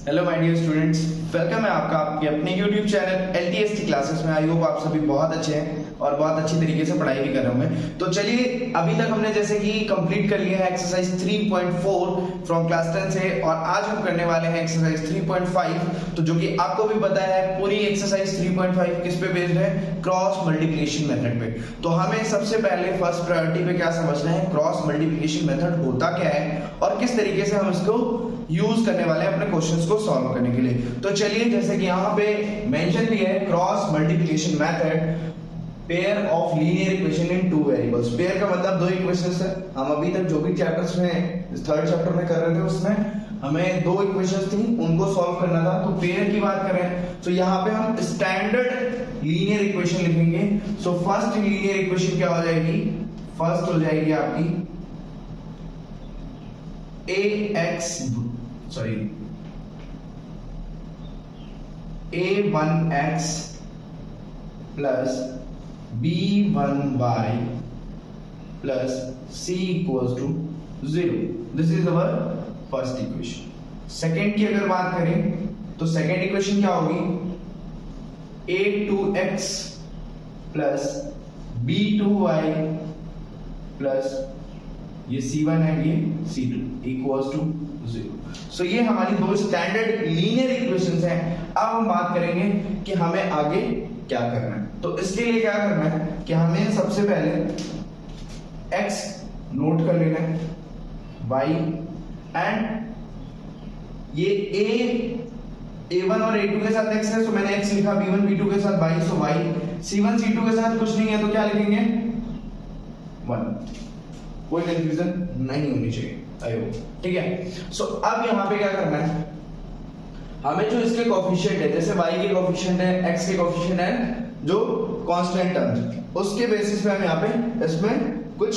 Hello my dear students, welcome है आपका आपके अपने YouTube चैनल LTST क्लासेस में। आई होप आप सभी बहुत अच्छे हैं और बहुत अच्छी तरीके से पढ़ाई भी कर रहे होंगे। तो चलिए, अभी तक हमने जैसे कि कंप्लीट कर लिया है एक्सरसाइज 3.4 फ्रॉम क्लास 10 से, और आज हम करने वाले हैं एक्सरसाइज 3.5। तो जो कि आपको भी पता है, पूरी एक्सरसाइज 3.5 किस पे बेस्ड है? क्रॉस मल्टीप्लिकेशन मेथड पे। तो हमें सबसे पहले फर्स्ट प्रायोरिटी पे क्या समझना है, क्रॉस मल्टीप्लिकेशन मेथड होता क्या है और किस तरीके से हम इसको यूज करने वाले हैं अपने क्वेश्चंस को सॉल्व करने के लिए। तो चलिए, जैसे कि यहाँ पे मेंशन भी है, cross multiplication method pair of linear equation in two variables. Pair का मतलब दो इक्वेशंस है। हम अभी तक जो भी चैप्टर्स में थर्ड चैप्टर में कर रहे थे उसमें हमें दो इक्वेशंस थी, उनको सॉल्व करना था। तो पेयर की बात करें तो यहाँ पे हम स्टैंडर्ड लीनियर इक्वेशन लिखेंगे। सो फर्स्ट लीनियर इक्वेशन क्या हो जाएगी? फर्स्ट हो जाएगी आपकी a1x plus b1y plus c equals to 0. This is our first equation. Second की अगर बात करें तो सेकेंड इक्वेशन क्या होगी? a2x plus b2y plus ये c1 है, ये c2 equals to 0. सो ये हमारी दो स्टैंडर्ड लीनियर इक्वेशंस हैं। अब हम बात करेंगे कि हमें आगे क्या करना है। तो इसके लिए क्या करना है कि हमें सबसे पहले x नोट कर लेना है, y एंड ये a1 और a2 के साथ x है, सो मैंने x लिखा, b1 b2 के साथ y, सो y, c1 c2 के साथ कुछ नहीं है तो क्या लिखेंगे? 1। कोई कंफ्यूजन नहीं होनी चाहिए, आई होप, ठीक है। सो अब यहाँ पे क्या करना है, हमें जो इसके कोफिशिएंट है, जैसे y के कोफिशिएंट है, x के कोफिशिएंट है, जो कांस्टेंट टर्म्स, उसके बेसिस पे हम यहाँ पे इसमें कुछ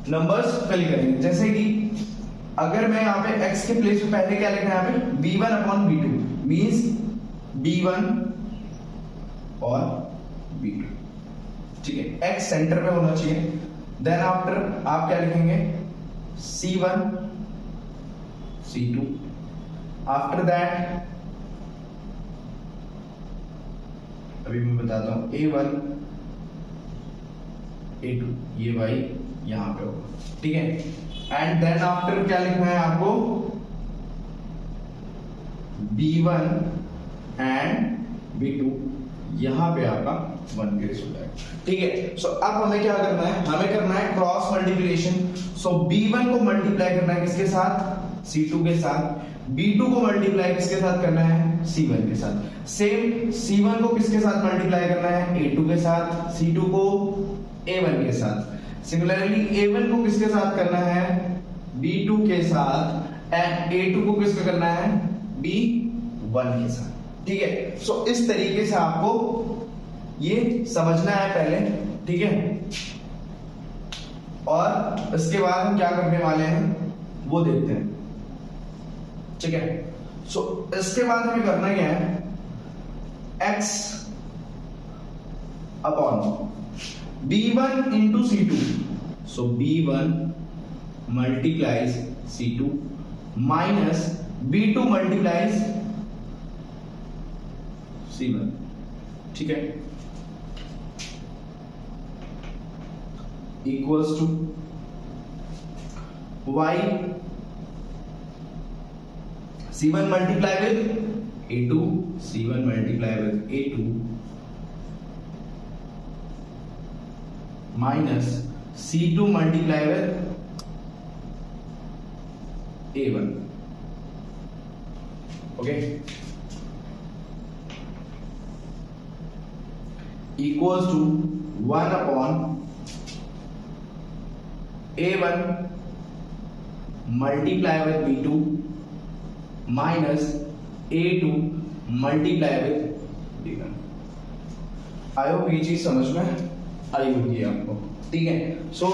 नंबर्स फिल करेंगे। जैसे कि अगर मैं यहाँ पे x के प्लेस पे पहले क्या लिखना है, यहाँ पे b1 upon b2 means b1 और b2, ठीक है। x सेंटर पे होना चाहिए। देन आफ्टर आप क्या लिखेंगे? c1 c2। आफ्टर दैट अभी मैं बताता हूं, a1 a2, ये y यहां पे होगा, ठीक है। एंड देन आफ्टर क्या लिखना है आपको? b1 एंड b2, यहां पे आपका 1 के रिजल्ट है, ठीक है। सो अब हमें क्या करना है? हमें करना है क्रॉस मल्टीप्लिकेशन। सो b1 को मल्टीप्लाई करना है किसके साथ? c2 के साथ। b2 को मल्टीप्लाई किसके साथ करना है? c1 के साथ। सेम c1 को किसके साथ मल्टीप्लाई करना है? a2 के साथ। c2 को a1 के साथ। सिमिलरली a1 को किसके साथ करना है? b2 के साथ। एंड a2 को किसके करना है? b1 के साथ, ठीक है। सो इस तरीके से आपको ये समझना है पहले, ठीक है। और इसके बाद हम क्या करने वाले हैं वो देखते हैं, ठीक है। सो इसके बाद हमें करना क्या है? x upon b1 into c2। सो b1 multiplies c2 minus b2 multiplies c1, ठीक है, equals to y c1 multiply with a2, c1 multiply with a2 minus c2 multiply with a1, okay, equals to 1 upon a1 multiply with b2 minus a2 multiply with b1। I hope ये चीज समझ में आई होगी आपको, ठीक है। सो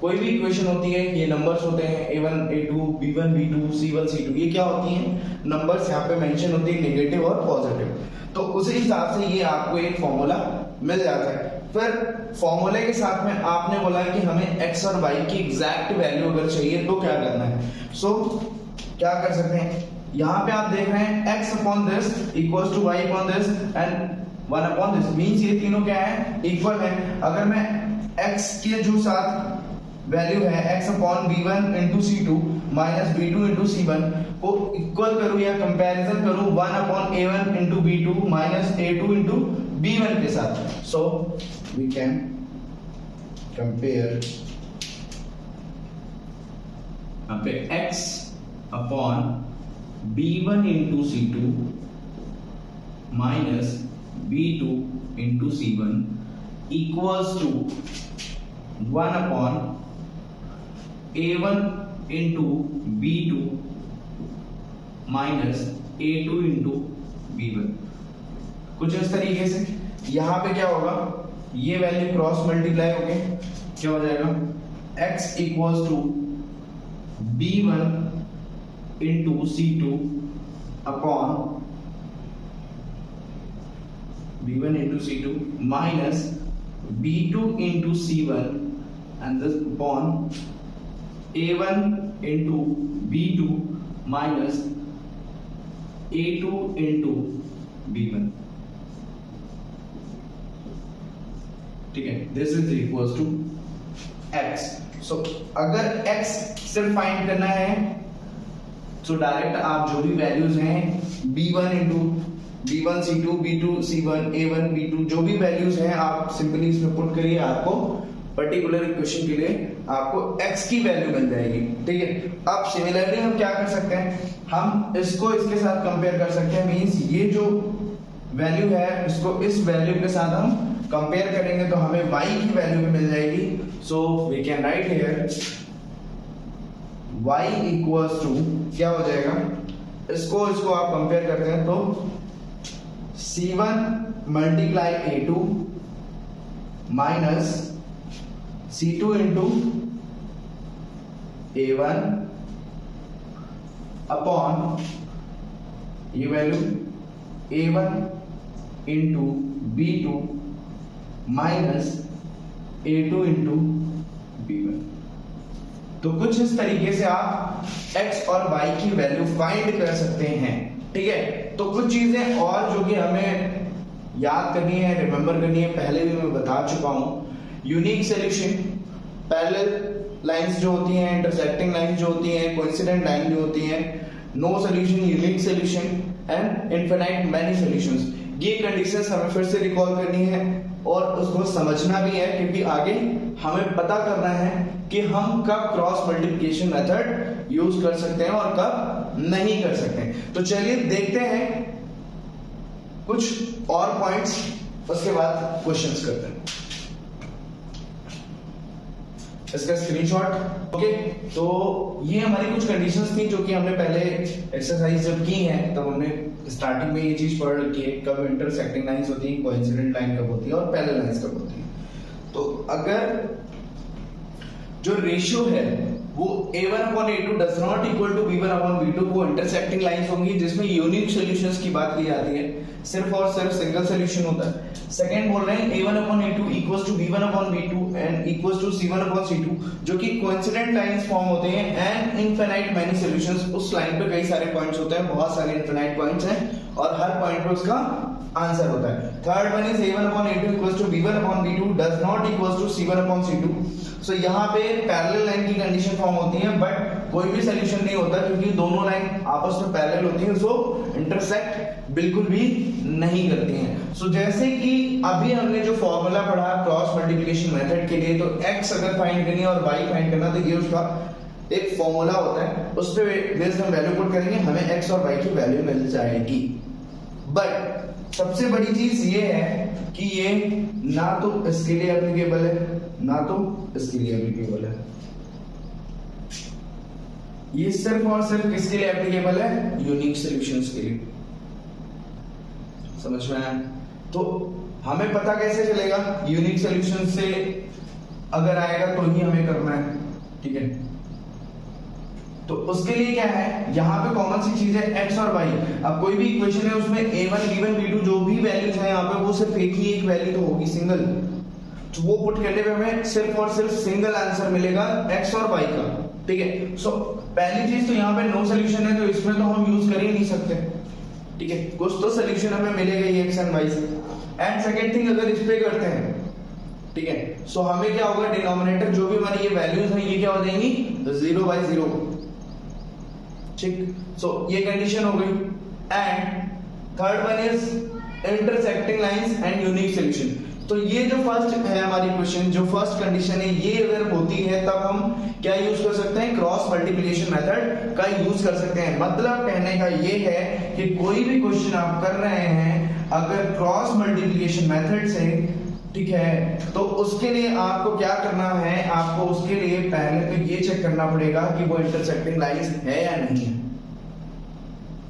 कोई भी इक्वेशन होती है, ये नंबर्स होते हैं a1 a2 b1 b2 c1 c2, ये क्या होती हैं? नंबर्स यहाँ पे मेंशन होती है, नेगेटिव और पॉजिटिव। तो उसी हिसाब से ये आपको एक फॉर्मूला मिल जाता है। फिर फॉर्मूले के साथ में आपने बोला है कि हमें x और y की एग्जैक्ट वैल्यू अगर चाहिए तो क्या करना है। सो क्या कर सकते हैं, यहाँ पे आप देख रहे हैं x upon this equals to y upon this and 1 upon this, means ये तीनों क्या है, इक्वल है। अगर मैं x के जो साथ वैल्यू है x upon b1 into c2 minus b2 into c1 को इक्वल करूं या कंपैरिजन करूं 1 upon a1 into b2 minus a2 into b1 के साथ, सो वी कैन कंपेयर यहाँ पे x upon b1 into c2 minus b2 into c1 equals to 1 upon a1 into b2 minus a2 into b1। कुछ इस तरीके से यहां पे क्या होगा, ये वैल्यू क्रॉस मल्टीप्लाई होके क्या हो जाएगा, x equals to b1 into c2 upon b1 into c2 minus b2 into c1 and this upon a1 into b2 minus a2 into b1। ठीक है, this is equals to x। So अगर x सिर्फ find करना है तो direct आप जो भी वैल्यूज हैं b1 into b1 c2 b2 c1 a1 b2 जो भी वैल्यूज हैं आप सिंपली इसमें पुट करिए, आपको पर्टिकुलर इक्वेशन के लिए आपको x की वैल्यू मिल जाएगी। ठीक है, अब सिमिलरली हम क्या कर सकते हैं, हम इसको इसके साथ कंपेयर कर सकते हैं, मींस ये जो वैल्यू है इसको इस वैल्यू के साथ हम कंपेयर करेंगे तो हमें y की वैल्यू भी मिल जाएगी। So we can write here y equals to क्या हो जाएगा, इसको आप कंपेयर करते हैं तो c1 multiply a2 minus c2 into a1 upon ये value a1 into b2 minus a2 into b1। तो कुछ इस तरीके से आप x और y की वैल्यू फाइंड कर सकते हैं। ठीक है, तो कुछ चीजें और जो कि हमें याद करनी है, रिमेंबर करनी है, पहले भी मैं बता चुका हूं। यूनिक सॉल्यूशन, पैरेलल लाइंस जो होती हैं, इंटरसेक्टिंग लाइंस जो होती हैं, कोइंसिडेंट लाइन जो होती हैं, no solution, unique solution and infinite many solutions. ये कंडीशंस हमें फिर से रिकॉल करनी है और उसको समझना भी है, क्योंकि आगे हमें पता करना है कि हम कब क्रॉस मल्टीप्लिकेशन मेथड यूज कर सकते हैं और कब नहीं कर सकते हैं। तो चलिए देखते हैं कुछ और पॉइंट्स, उसके बाद क्वेश्चंस करते हैं। इसका स्क्रीनशॉट। ओके, तो ये हमारी कुछ कंडीशंस थी जो कि हमने पहले एक्सरसाइज जब की है तब हमने स्टार्टिंग में ये चीज पढ़ रखी है, कब इंटरसेक्टिंग लाइंस होती है, कोइंसिडेंट लाइन कब होती है और पैरेलल लाइंस कब होती है। तो अगर जो रेशियो है वो a1/a2 does not equal to b1/b2, वो इंटरसेक्टिंग लाइंस होंगी जिसमें यूनिक सॉल्यूशंस की बात की जाती है, सिर्फ और सिर्फ सिंगल सॉल्यूशन होता है। सेकंड बोल रहे हैं a1/a2 equals to b1/b2 and equals to c1/c2, जो कि कोइंसिडेंट लाइंस फॉर्म होते हैं, एंड इनफिनाइट मैनी सॉल्यूशंस। उस लाइन पे कई सारे पॉइंट्स होते हैं, बहुत सारे इनफिनाइट पॉइंट्स हैं और हर पॉइंट पे उसका आंसर होता है। Third one is a1/a2 equals to b1/b2 does not equals to c1/c2। So यहाँ पे पैरेलल लाइन की कंडीशन फॉर्म होती है, बट कोई भी सॉल्यूशन नहीं होता क्योंकि दोनों लाइन आपस में पैरेलल होती हैं, सो इंटरसेक्ट बिल्कुल भी नहीं करती हैं। सो जैसे कि अभी हमने जो फॉर्मूला पढ़ा क्रॉस मल्टीप्लिकेशन मेथड के लिए, तो x अगर फाइंड करनी है और y फाइंड करना, तो ये उसका एक फॉर्मूला होता है, उस पे बेस्ड हम वैल्यू पुट करेंगे, हमें x और y की वैल्यू मिल जाएगी। बट सबसे बड़ी चीज ये है कि ये ना तो इसके लिए एप्लीकेबल है ना तो इसके लिए एप्लीकेबल है, ये सिर्फ और सिर्फ किसके लिए एप्लीकेबल है, यूनिक सॉल्यूशंस के लिए। समझ में आया? तो हमें पता कैसे चलेगा, यूनिक सॉल्यूशन से अगर आएगा तो ही हमें करना है। ठीक है, तो उसके लिए क्या है, यहाँ पे कॉमन सी चीज है x और y। अब कोई भी इक्वेशन है उसमें a1 b1 b2 जो भी वैल्यूज हैं यहाँ पे, वो सिर्फ एक ही एक वैल्यू तो होगी, सिंगल, तो वो पुट करने पे हमें सिर्फ और सिर्फ सिंगल आंसर मिलेगा x और y का। ठीक है, सो पहली चीज तो यहाँ पे नो सोल्यूशन है, तो इसमें तो हम यूज कर ही नहीं सकते, ठीक है, कुछ तो सोल्यूशन हमें मिलेगा ही एक्स एंड वाई से। एंड सेकेंड थिंग, अगर इस पे करते हैं, ठीक है, सो हमें क्या होगा, डिनोमिनेटर जो भी हमारी ये वैल्यूज हैं ये क्या हो जाएंगी, 0/0, ठीक। सो ये कंडीशन हो गई। And third one is intersecting lines and unique solution. तो ये जो फर्स्ट है हमारी क्वेश्चन, जो फर्स्ट कंडीशन है, ये अगर होती है तब हम क्या यूज कर सकते हैं, क्रॉस मल्टीप्लिकेशन मेथड का यूज कर सकते हैं। मतलब कहने का ये है कि कोई भी क्वेश्चन आप कर रहे हैं अगर क्रॉस मल्टीप्लिकेशन मेथड से, ठीक है, तो उसके लिए आपको क्या करना है, आपको उसके लिए पहले तो ये चेक करना पड़ेगा कि वो इंटरसेक्टिंग लाइंस है या नहीं है।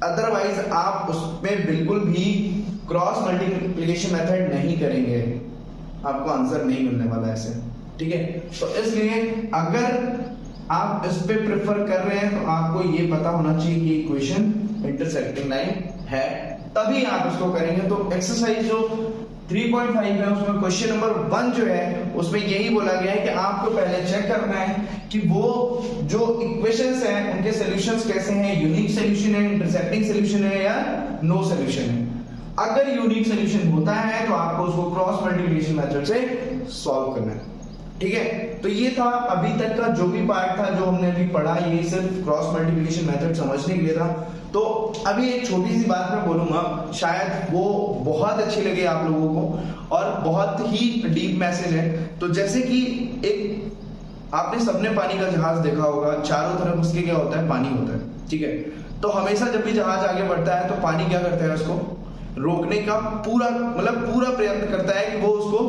अदरवाइज आप उसमें बिल्कुल भी क्रॉस मल्टीप्लिकेशन मेथड नहीं करेंगे, आपको आंसर नहीं मिलने वाला ऐसे, ठीक है। तो इसलिए अगर आप इस पे प्रेफर कर रहे हैं तो आपको ये पता होना चाहिए कि इक्वेशन इंटरसेक्टिंग लाइन है, तभी आप इसको करेंगे। तो एक्सरसाइज जो 3.5 है उसमें क्वेश्चन नंबर 1 जो है उसमें यही बोला गया है कि आपको पहले चेक करना है कि वो जो इक्वेशंस हैं उनके सॉल्यूशंस कैसे हैं, यूनिक सॉल्यूशन है, इंटरसेक्टिंग सॉल्यूशन है या नो सॉल्यूशन है। अगर यूनिक सॉल्यूशन होता है तो आपको उसको क्रॉस मल्टीप्लिकेशन मेथड से सॉल्व करना है, ठीक है। तो ये था अभी तक का जो भी पार्ट था जो हमने अभी पढ़ा, ये सिर्फ क्रॉस मल्टीप्लिकेशन मेथड समझने के लिए था। तो अभी एक छोटी सी बात मैं बोलूंगा, शायद वो बहुत अच्छी लगे आप लोगों को और बहुत ही डीप मैसेज है। तो जैसे कि एक आपने सबने पानी का जहाज देखा होगा, चारों तरफ उसके क्या होता है, पानी होता है, ठीक है। तो हमेशा जब भी जहाज आगे बढ़ता है तो पानी क्या करता है, उसको रोकने का पूरा प्रयत्न करता है कि वो उसको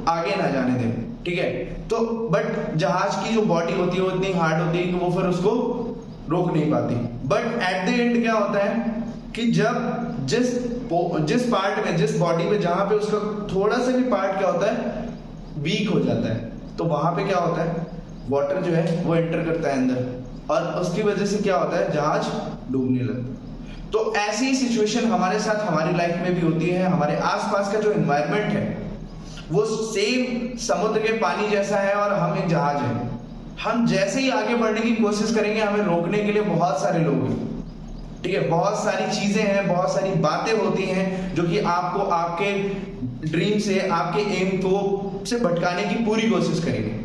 आगे ना जाने दे, ठीक है। तो बट जहाज की जो बॉडी होती है वो इतनी हार्ड होती है कि वो फिर उसको रोक नहीं पाती। बट एट द एंड क्या होता है कि जब जिस पार्ट में, जिस बॉडी में जहां पे उसका थोड़ा सा भी पार्ट क्या होता है, वीक हो जाता है, तो वहां पे क्या होता है, वाटर जो है वो एंटर करता है अंदर और उसकी वजह से क्या होता है, जहाज डूबने लगता है। तो ऐसी सिचुएशन हमारे साथ हमारी लाइफ में भी होती है। हमारे आसपास का जो एनवायरनमेंट है वो सेम समुद्र के पानी जैसा है और हम एक जहाज है। हम जैसे ही आगे बढ़ने की कोशिश करेंगे हमें रोकने के लिए बहुत सारे लोग हैं, ठीक है, बहुत सारी चीजें हैं, बहुत सारी बातें होती हैं जो कि आपको आपके ड्रीम से, आपके एम को से भटकाने की पूरी कोशिश करेंगे।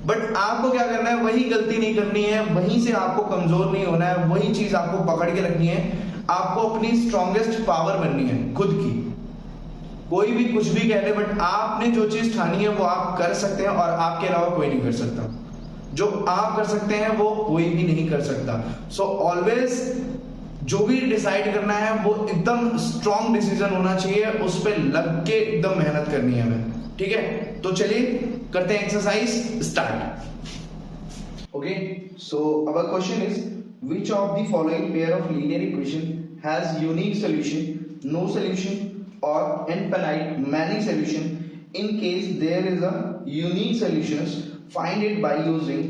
बट आपको क्या करना है, वही गलती नहीं करनी है, वहीं से आपको कमजोर नहीं होना है, वही चीज आपको पकड़ के रखनी है। आपको अपनी स्ट्रॉन्गेस्ट पावर बननी है खुद की। कोई भी कुछ भी कह ले, बट आपने जो चीज ठानी है वो आप कर सकते हैं और आपके अलावा कोई नहीं कर सकता। जो आप कर सकते हैं वो कोई भी नहीं कर सकता। सो ऑलवेज जो भी डिसाइड करना है वो एकदम स्ट्रॉन्ग डिसीजन होना चाहिए, उस पर लग के एकदम मेहनत करनी है हमें, ठीक है। तो चलिए करते हैं exercise start. Okay, so our question is which of the following pair of linear equation has unique solution, no solution और infinite many solution. In case there is a unique solutions find it by using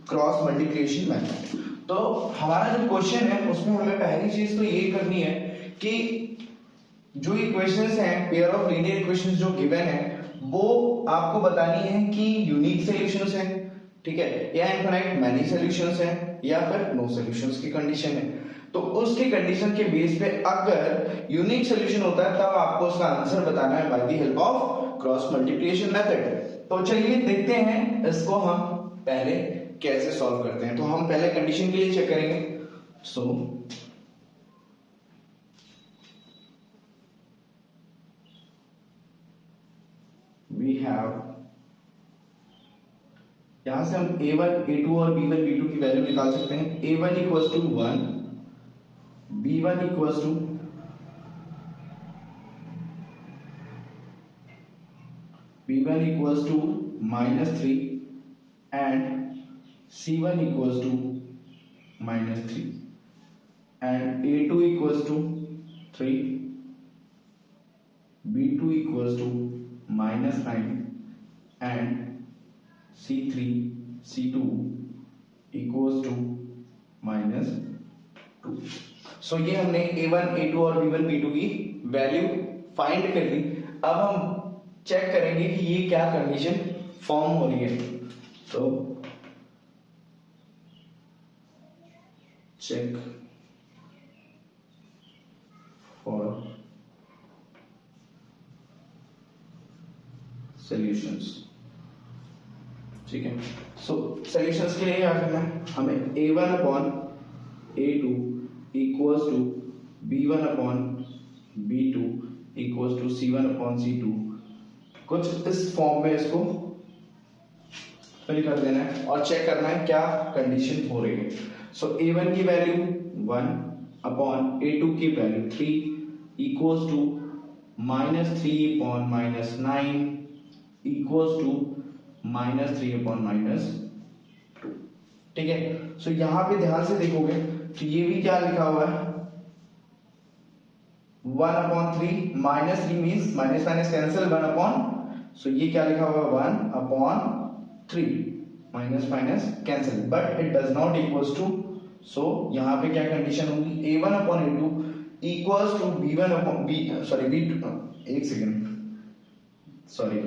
cross multiplication method. तो हमारा जो question है उसमें हमें पहली चीज तो ये करनी है कि जो इक्वेशंस हैं, पेयर ऑफ लीनियर इक्वेशंस जो गिवन है, वो आपको बतानी है कि यूनिक सॉल्यूशंस हैं, ठीक है, या इनफिनाइट मैनी सॉल्यूशंस हैं या फिर नो सॉल्यूशंस की कंडीशन है। तो उसकी कंडीशन के बेस पे अगर यूनिक सॉल्यूशन होता है तब आपको उसका आंसर बताना है by the help of cross multiplication method. तो चलिए देखते हैं इसको हम पहले कैसे सॉल्व करते हैं। तो हम पहले कंडीशन के लिए चेक करेंगे। सो वी हैव, यहां से हम a1 a2 और b1 b2 की वैल्यू निकाल सकते हैं। a1 equals to 1, b1 equals to -3 and c1 equals to -3 and a2 equals to 3, b2 equals to -9 and c3 c2 equals to -2। सो ये हमने a1 a2 और b1 b2 की value find कर ली। अब हम चेक करेंगे कि ये क्या कंडीशन फॉर्म हो रही है। तो check for solutions। ठीक है, सो सॉल्यूशंस के लिए क्या करना है हमें, a1 upon a2 equals to b1 upon b2 equals to c1 upon c2, कुछ इस फॉर्म में इसको फिल कर देना है और चेक करना है क्या कंडीशन हो रही है। सो a1 की वैल्यू 1 अपॉन a2 की value 3 equals to -3 upon -9 equals to -3 upon -2। ठीक है, सो यहां पे ध्यान से देखोगे तो ये भी क्या लिखा हुआ है 1 upon 3, -3 means minus minus cancel, 1 upon, so ये क्या लिखा हुआ है 1 upon 3, minus minus cancel, but it does not equals to, so यहां पे क्या कंडीशन होगी a1 upon a2 equals to b1 upon b2, एक second, sorry,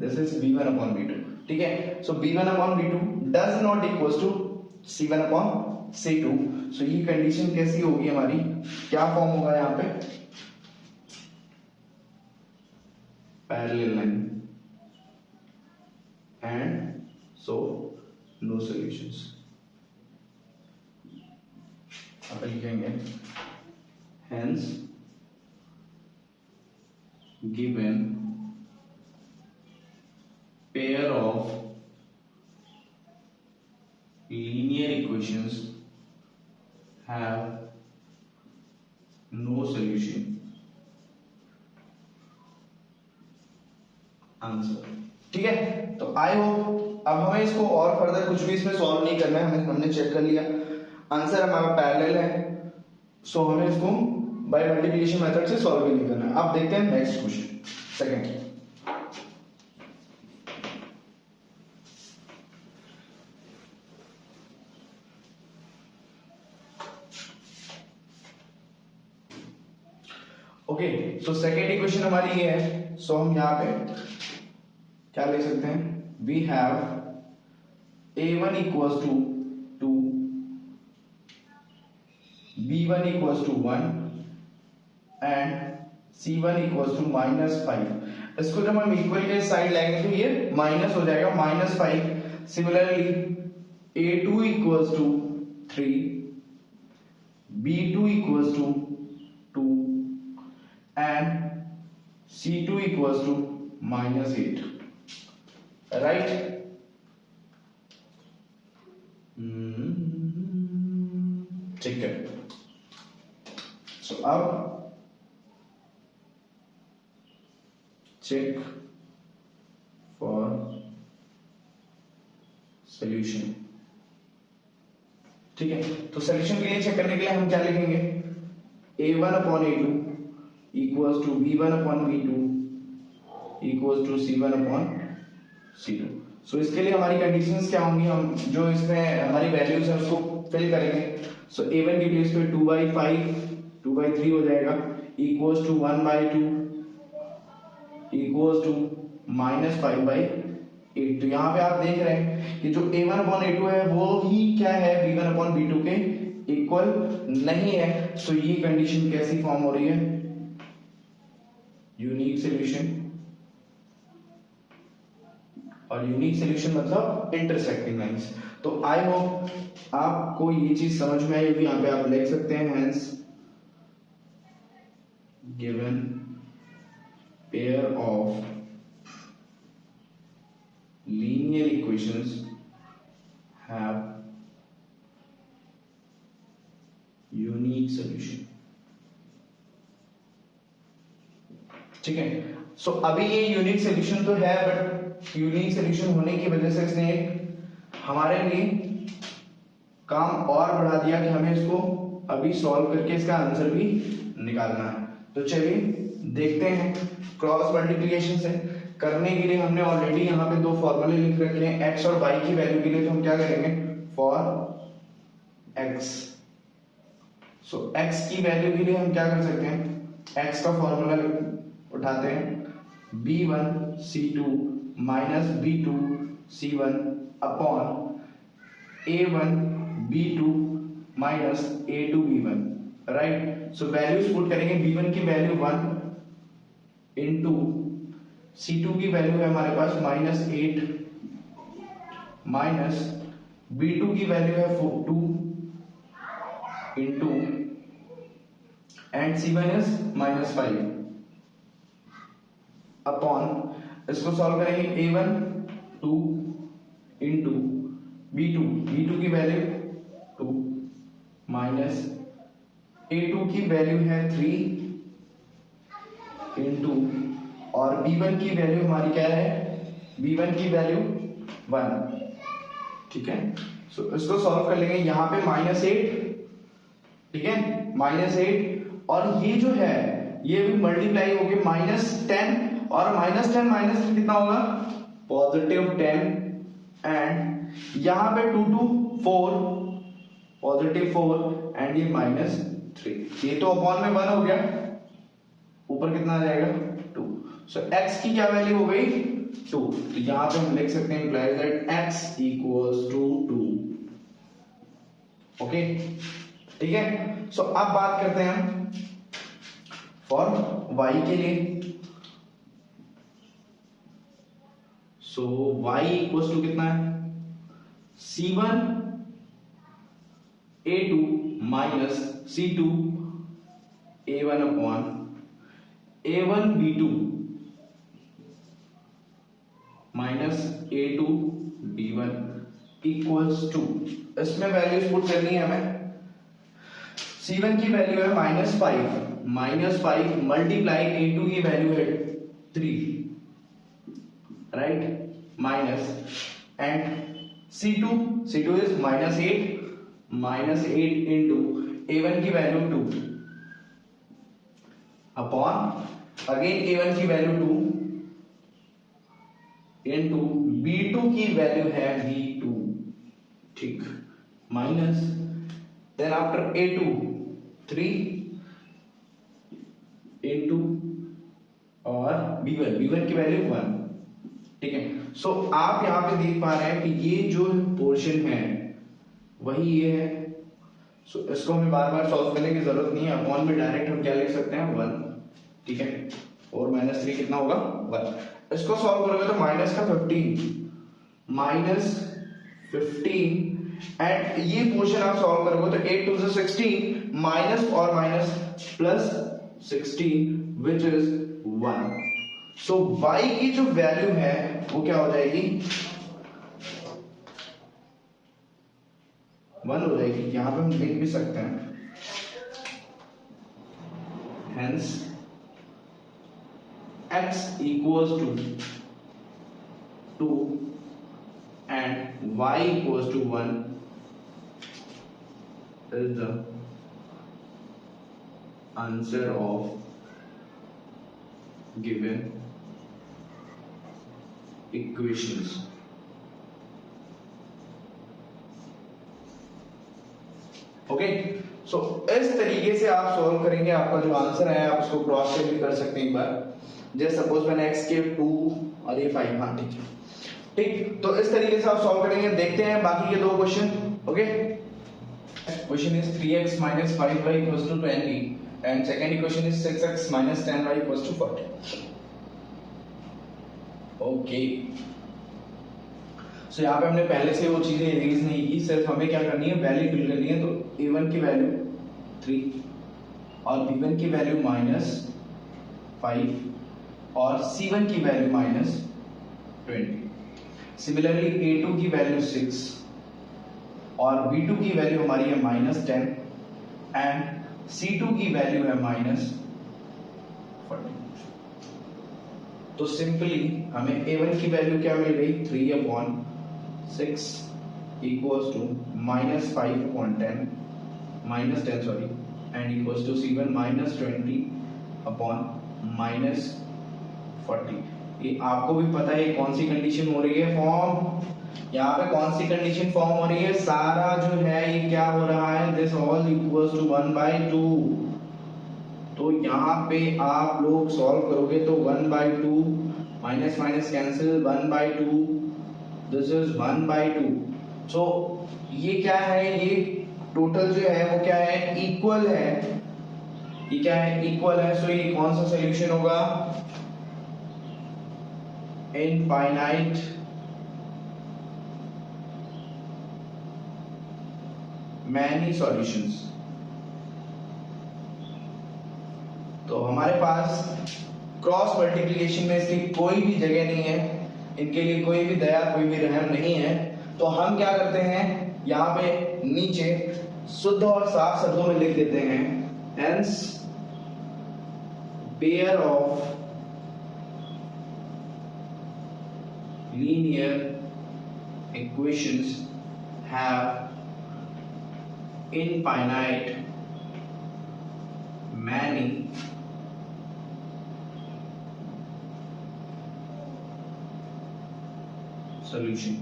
this is b1 upon b2। ठीक है, so b1 upon b2 does not equals to c1 upon c2। सो ये condition कैसी होगी हमारी, क्या फॉर्म होगा यहाँ पे, parallel line, and so no solutions. अब लिखेंगे hence given pair of linear equations have no solution, answer. ठीक है, तो आई होप अब हमें इसको और फर्दर कुछ भी इसमें सॉल्व नहीं करना है, हमने चेक कर लिया आंसर हमारा पैरेलल है, सो हमें इसको बाय मल्टीप्लिकेशन मेथड से सॉल्व भी नहीं करना है। अब देखते हैं next question, second. Okay, so second equation हमारी ये है, सो हम यहाँ पे क्या लिख सकते हैं, we have a1 equals to 2, b1 equals to 1 and c1 equals to -5। इसको जब हम इक्वल के साइड लाएंगे तो ये माइनस हो जाएगा, -5। Similarly a2 equals to 3, b2 equals to 2 and c2 equals to -8, right. ठीक है, सो अब चेक फॉर सॉल्यूशन। ठीक है, तो सॉल्यूशन के लिए चेक करने के लिए हम क्या लिखेंगे, a1 upon a2 equals to b1 upon b2 equals to c1 upon c2। So इसके लिए हमारी कंडीशंस क्या होंगी, हम जो इसमें हमारी वैल्यूज है उसको फिल करेंगे। सो a1 की प्लेस पे 2/5 2/3 हो जाएगा इक्वल्स टू 1/2 इक्वल्स टू -5/8। तो यहाँ पे आप देख रहे हैं कि जो a1 अपॉन a2 है वो ही क्या है b1 अपॉन b2 के इक्वल नहीं है। सो ये कंडीशन कैसी फॉर्म हो रही है, यूनिक सॉल्यूशन, और यूनिक सॉल्यूशन मतलब इंटरसेक्टिंग लाइंस। तो आई होप आपको ये चीज समझ में आई होगी। यहाँ पे आप लिख सकते हैं hence given pair of linear equations have unique solution. ठीक है, सो अभी ये यूनिक सॉल्यूशन तो है, बट यूनिक सॉल्यूशन होने की वजह से इसने हमारे लिए काम और बढ़ा दिया कि हमें इसको अभी सॉल्व करके इसका आंसर भी निकालना है। तो चलिए देखते हैं। क्रॉस मल्टीप्लिकेशन से करने के लिए हमने ऑलरेडी यहाँ पे दो फॉर्मूले लिख रखे हैं x और y की वैल्यू के लिए। तो हम क्या करेंगे, फॉर x, सो x की वैल्यू के लिए हम क्या कर सकते हैं, x का फॉर्मूला उठाते हैं b1c2 minus b2c1 upon a1 b2 minus a2 b1, right. So values put करेंगे, b1 की वैल्यू 1 इंटू c2 की वैल्यू है हमारे पास -8 माइनस b2 की वैल्यू है 2 into and c1 is -5 upon, इसको सॉल्व करेंगे a1 2 इंटू b2 की वैल्यू 2 माइनस a2 की वैल्यू है 3 इंटू और b1 की वैल्यू हमारी क्या है, b1 की वैल्यू 1, ठीक है। सो इसको सॉल्व कर लेंगे, यहां पे -8, ठीक है, -8 और ये जो है ये भी मल्टीप्लाई होके -10 और -10 -3 कितना होगा, +10 एंड यहां पे 2 2 4 +4 एंड ये -3, ये तो अपॉन में 1 हो गया, ऊपर कितना आ जाएगा 2। सो x की क्या वैल्यू हो गई 2, तो यहां पे हम लिख सकते हैं implies that x equals to 2, okay, ठीक है। सो अब बात करते हैं हम फॉर y के लिए। सो y इक्वल्स टू कितना है, c1 a2 minus c2 a1 upon a1 b2 minus a2 b1 equals to, इसमें वैल्यूज पुट करनी है हमें। c1 की वैल्यू है -5 मल्टीप्लाई a2 की वैल्यू है 3, right, minus and c2 is -8 into a1 की वैल्यू 2 अपॉन अगेन a1 की वैल्यू 2 इंटू b2 की वैल्यू है b2, ठीक, minus then after a2 3 into और b1 की वैल्यू 1, ठीक है। सो आप यहां पे देख पा रहे हैं कि ये जो पोर्शन है वही ये है। सो इसको हमें बार बार सॉल्व करने की जरूरत नहीं है, अपॉन में डायरेक्ट हम क्या लिख सकते हैं 1, ठीक है, और -3 कितना होगा 1। इसको सॉल्व करोगे तो माइनस का 15 एंड ये पोर्शन आप सॉल्व करोगे तो 8 2 से 16 माइनस और minus plus 16 which is 1। So y की जो वैल्यू है वो क्या हो जाएगी 1 हो जाएगी, यहां पे हम लिख भी सकते हैं hence x equals to 2 and y equals to 1 is the answer of given equations। Okay, so इस तरीके से आप सॉल्व करेंगे, आपका जो आंसर है आप उसको क्रॉस चेक भी कर सकते हैं एक बार। जैसे सपोज मैंने x के 2 और ये 5, हाँ ठीक है, ठीक, तो इस तरीके से आप सॉल्व करेंगे। देखते हैं बाकी के दो question. Okay, question is 3x - 5y = 20 and second equation is 6x - 10y = 40। Okay, so यहाँ पे हमने पहले से वो चीजें इरेज नहीं की, सिर्फ हमें क्या करनी है वैल्यू फिल करनी है। तो a1 की वैल्यू 3 और b1 की वैल्यू -5 और c1 की वैल्यू -20। सिमिलरली a2 की वैल्यू 6 और b2 की वैल्यू हमारी है -10 एंड c2 की वैल्यू है -40। तो सिंपली हमें a1 की वैल्यू क्या मिल गई 3/6 equals to -5/10 -10 sorry and equals to c1 -20/-40। ये आपको भी पता है कौन सी कंडीशन हो रही है फॉर्म, यहाँ पे कौन सी कंडीशन फॉर्म हो रही है, सारा जो है ये क्या हो रहा है दिस ऑल इक्वल्स टू 1/2। तो यहाँ पे आप लोग सॉल्व करोगे तो 1/2 minus minus cancel 1/2 this is 1/2। सो ये क्या है, ये टोटल जो है वो क्या है, इक्वल है, ये क्या है, इक्वल है। सो ये कौन सा सॉल्यूशन होगा, इनफाइनाइट मैनी सॉल्यूशंस। तो हमारे पास क्रॉस मल्टीप्लिकेशन में इसकी कोई भी जगह नहीं है, इनके लिए कोई भी दया कोई भी रहम नहीं है। तो हम क्या करते हैं, यहाँ पे नीचे शुद्ध और साफ शब्दों में लिख देते हैं, hence pair of linear equations have infinite many solution.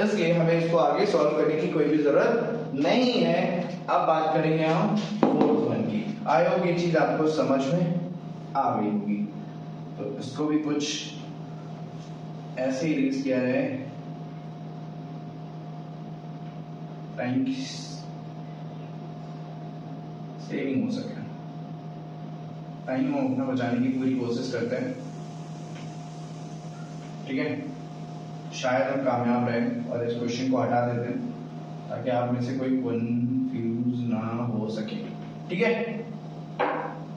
इसलिए हमें इसको आगे सॉल्व करने की कोई भी जरूरत नहीं है। अब बात करेंगे हम फोर्थ वन की। आई होप ये चीज आपको समझ में आ गई होगी। तो इसको भी कुछ ऐसे ही रेस किया जाए, टाइम की सेविंग हो सके, टाइम हम अपना बचाने की पूरी कोशिश करते हैं, ठीक है। शायद हम कामयाब रहे और इस क्वेश्चन को हटा देते हैं ताकि आप में से कोई कंफ्यूज ना हो सके, ठीक है।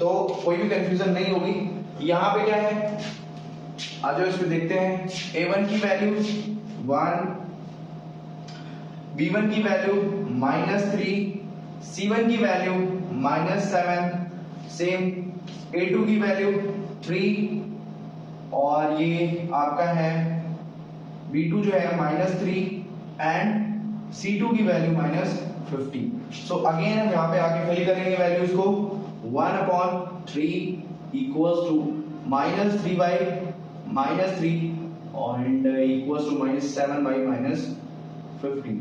तो कोई भी कंफ्यूजन नहीं होगी। यहाँ पे क्या है, आज इस पे देखते हैं। a1 की वैल्यू 1, b1 की वैल्यू -3, c1 की वैल्यू -7, सेम a2 की वैल्यू 3, और ये आपका है b2 जो है -3 एंड c2 की वैल्यू -50। सो अगेन हम यहाँ पे आके फिल करेंगे वैल्यूज को। 1/3 equals to -3 by -3 and equals to -7 by -50।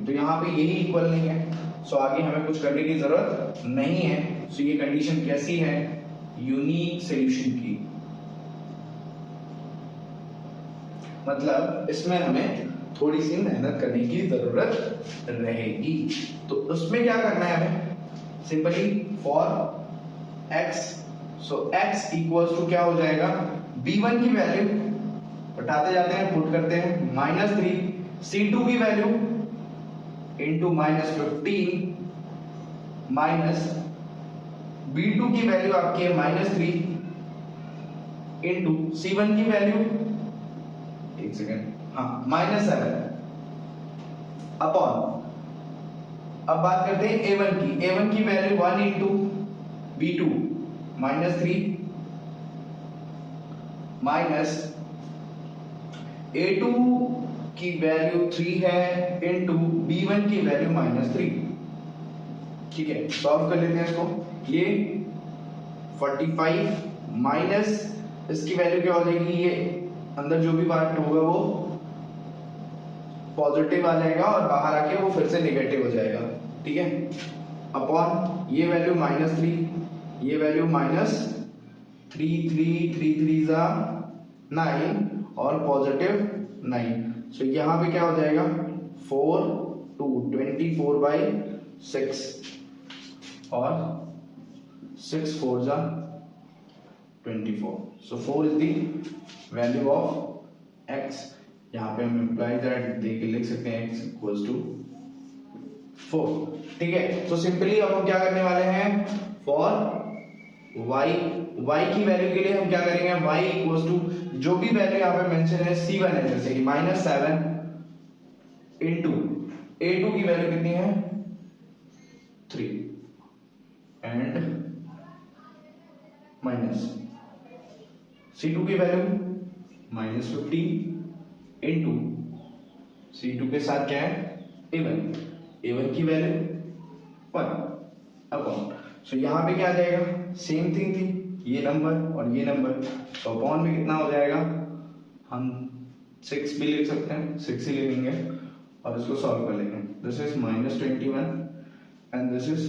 तो यहाँ पे यही इक्वल नहीं है, सो आगे हमें कुछ करने की जरूरत नहीं है। सो ये कंडीशन कैसी है, यूनिक सॉल्यूशन की, मतलब इसमें हमें थोड़ी सी मेहनत करने की जरूरत रहेगी। तो उसमें क्या करना है हमें, simply for x, so x equals to क्या हो जाएगा, b1 की वैल्यू उठाते जाते हैं, पुट करते हैं -3, c2 की वैल्यू इंटू -15 माइनस b2 की वैल्यू आपकी है -3 इंटू c1 की वैल्यू, एक सेकेंड, हाँ -7 अपॉन, अब बात करते हैं a1 की। a1 की value 1 into b2 -3 minus a2 की वैल्यू 3 है इंटू b1 की वैल्यू -3, ठीक है। सॉल्व कर लेते हैं इसको। ये 45 माइनस इसकी वैल्यू क्या हो जाएगी, ये अंदर जो भी पार्ट होगा वो पॉजिटिव आ जाएगा और बाहर आके वो फिर से नेगेटिव हो जाएगा, ठीक है। अपॉन ये वैल्यू -3, ये वैल्यू -3 3 3 3 जा 9 और पॉजिटिव 9। सो यहाँ पे क्या हो जाएगा, 4 2 24/6 और 6 4 जा 24। सो 4 is the value of x। यहाँ पे हम इम्प्लाई दैट दे के लिख सकते हैं x इक्वल्स टू 4, ठीक है। तो सिंपली अब हम क्या करने वाले हैं, फॉर y की वैल्यू के लिए हम क्या करेंगे, y इक्वल्स टू जो भी वैल्यू यहाँ पे मेंशन है c1 है, जैसे कि -7 इंटू a2 की वैल्यू कितनी है 3 एंड माइनस c2 की वैल्यू -15 इंटू c2 के साथ क्या है a1 की वैल्यू 1 अपॉन। सो यहाँ पे क्या आ जाएगा, सेम थिंग थी, ये नंबर और ये नंबर, तो अपॉन में कितना हो जाएगा, हम 6 भी लिख सकते हैं, 6 ही लिखेंगे और इसको सॉल्व कर लेंगे। This is -21 and this is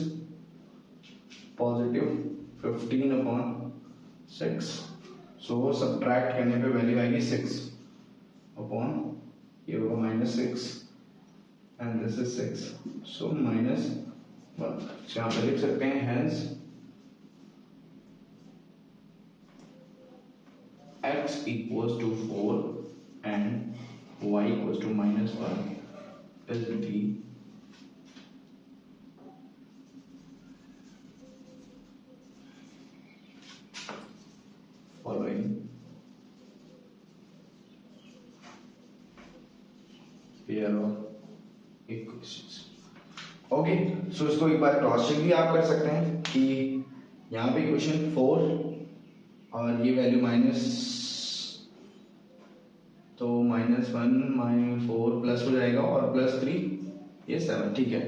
+15/6। सो वो सब्ट्रैक्ट करने पे वैल्यू आएगी 6 अपॉन, ये होगा -6 एंड दिस इज 6, सो -1। यहाँ पे लिख सकते हैं hence x equals to 4 and y equals to -1 is the following pair of equations। Okay, so इसको एक बार क्रॉस चेक भी आप कर सकते हैं कि यहाँ पे इक्वेशन 4 और ये वैल्यू माइनस, तो -1 -4 प्लस हो जाएगा और +3 ये 7। ठीक है,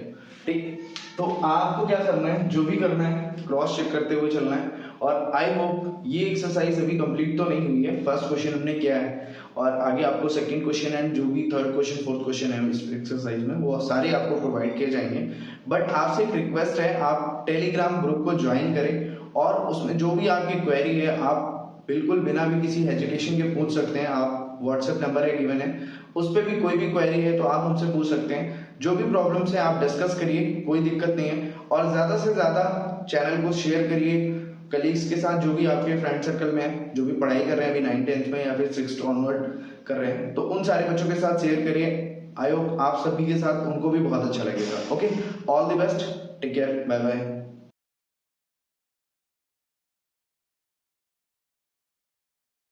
ठीक। तो आपको क्या करना है, जो भी करना है क्रॉस चेक करते हुए चलना है। और आई होप ये एक्सरसाइज अभी कंप्लीट तो नहीं हुई है, फर्स्ट क्वेश्चन हमने किया है और आगे आपको सेकंड क्वेश्चन एंड जो भी थर्ड क्वेश्चन फोर्थ क्वेश्चन है इस एक्सरसाइज में वो सारे आपको प्रोवाइड किए जाएंगे। बट आपसे एक रिक्वेस्ट है, आप टेलीग्राम ग्रुप को ज्वाइन करें और उसमें जो भी आपकी क्वेरी है आप बिल्कुल बिना भी किसी हेजिटेशन के पूछ सकते हैं। आप व्हाट्सएप नंबर है गिवन है, उस पर भी कोई भी क्वेरी है तो आप हमसे पूछ सकते हैं। जो भी प्रॉब्लम्स है आप डिस्कस करिए, कोई दिक्कत नहीं है। और ज़्यादा से ज़्यादा चैनल को शेयर करिए कलीग्स के साथ, जो भी आपके फ्रेंड सर्कल में है, जो भी पढ़ाई कर रहे हैं अभी 9th-10th में या फिर 6th ऑनवर्ड कर रहे हैं, तो उन सारे बच्चों के साथ शेयर करिए। आई होप आप सभी के साथ उनको भी बहुत अच्छा लगेगा। Okay, all the best, take care, bye bye.